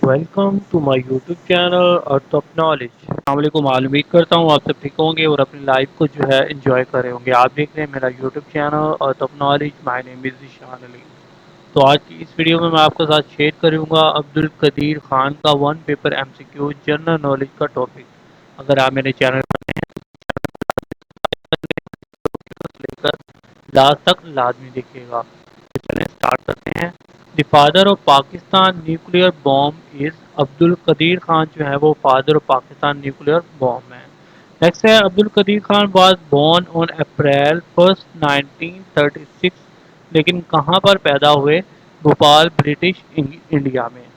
Welcome to my YouTube channel earth of knowledge. السلام علیکم، امید کرتا ہوں آپ سب ٹھیک ہوں گے اور اپنی لائف کو جو ہے انجوائے کر رہے ہوں گے۔ آپ دیکھ رہے ہیں میرا YouTube channel earth of knowledge. My name is Zeeshan Ali. تو آج کی اس ویڈیو میں آپ کے ساتھ شیئر کروں گا عبدالقدیر خان کا ون پیپر ایم سی کیو جنرل نالج کا ٹاپک۔ اگر آپ میرے چینل لے کر لاسٹ تک لازمی دیکھیے گا۔ تو چلیں اسٹارٹ کرتے ہیں۔ The father of Pakistan nuclear bomb is Abdul Qadeer Khan جو ہے وہ father of Pakistan nuclear bomb ہے۔ نیکسٹ ہے Abdul Qadeer Khan was born on April 1 1936، لیکن کہاں پر پیدا ہوئے؟ بھوپال، برٹش انڈیا میں۔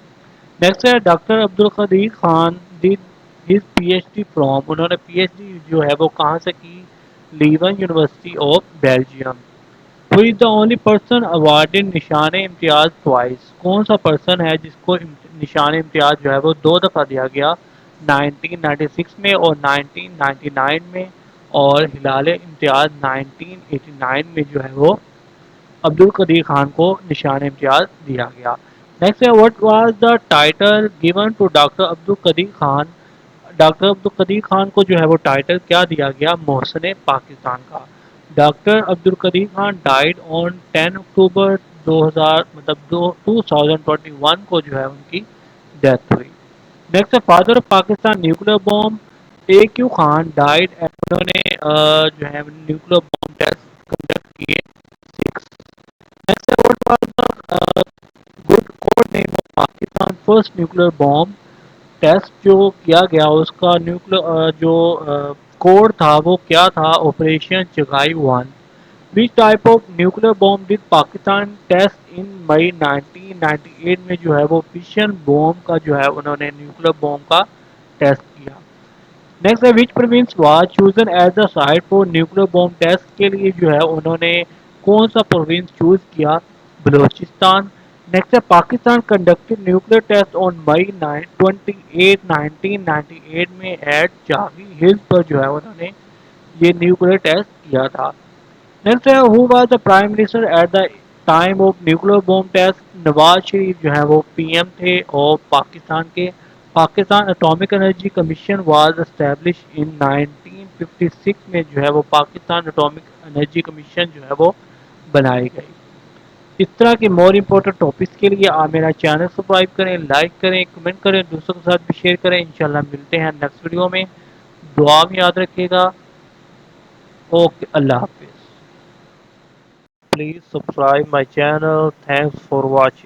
نیکسٹ ہے doctor Abdul Qadeer Khan did his P H D from, انہوں نے پی ایچ ڈی جو ہے وہ کہاں سے کی؟ Leuven university of Belgium. Who is the only person awarded Nishan Imtiaz twice, کون سا پرسن ہے جس کو نشان امتیاز جو ہے وہ دو دفعہ دیا گیا؟ 1996 میں اور 1999 میں، اور ہلال امتیاز 1989 میں جو ہے وہ عبدالقدیر خان کو نشان امتیاز دیا گیا۔ نیکسٹ ہے what was the title given to doctor Abdul Qadeer Khan, doctor Abdul Qadeer Khan کو جو ہے وہ ٹائٹل کیا دیا گیا؟ محسن پاکستان کا۔ ڈاکٹر عبدالقدیر خان ڈائیڈ آن 10 اکتوبر 2021 کو جو ہے ان کی ڈیتھ ہوئی۔ نیکسٹ ہے father of Pakistan nuclear bomb, A Q Khan died, انہوں نے جو ہے نیوکلیر بوم ٹیسٹ کنڈکٹ کیے 6۔ نیکسٹ ہے what was the good code name of Pakistan first nuclear bomb test جو کیا گیا اس کا نیوکلیر جو کوڈ تھا وہ کیا تھا؟ Operation Chagai 1۔ Which type of nuclear bomb did Pakistan test in May 1998 میں جو ہے وہ فشن بوم کا جو ہے انہوں نے نیوکلیر بوم کا ٹیسٹ کیا۔ نیکسٹ ہے which province was chosen as the site for nuclear bomb test کے لیے جو ہے انہوں نے کون سا پروونس چوز کیا؟ بلوچستان۔ نیکسٹ ہے Pakistan conducted nuclear test on May 28 1998 میں ایٹ جاوی ہلز پر جو ہے انہوں نے یہ نیوکلیر ٹیسٹ کیا تھا۔ نیکسٹ ہے who was the prime minister at the time of nuclear bomb test, Nawaz Sharif جو ہے وہ پی ایم تھے اور پاکستان کے۔ Pakistan atomic energy commission was establish in 1956 میں جو ہے وہ پاکستان اٹامک انرجی کمیشن جو ہے وہ بنائی گئی۔ اس طرح کے مور امپورٹنٹ ٹاپکس کے لیے آپ میرا چینل سبسکرائب کریں، لائک کریں، کمنٹ کریں، دوسروں کے ساتھ بھی شیئر کریں۔ انشاءاللہ ملتے ہیں نیکسٹ ویڈیو میں۔ دعا میں یاد رکھیے گا۔ اوکے، اللہ حافظ۔ Please subscribe my channel. Thanks for watching.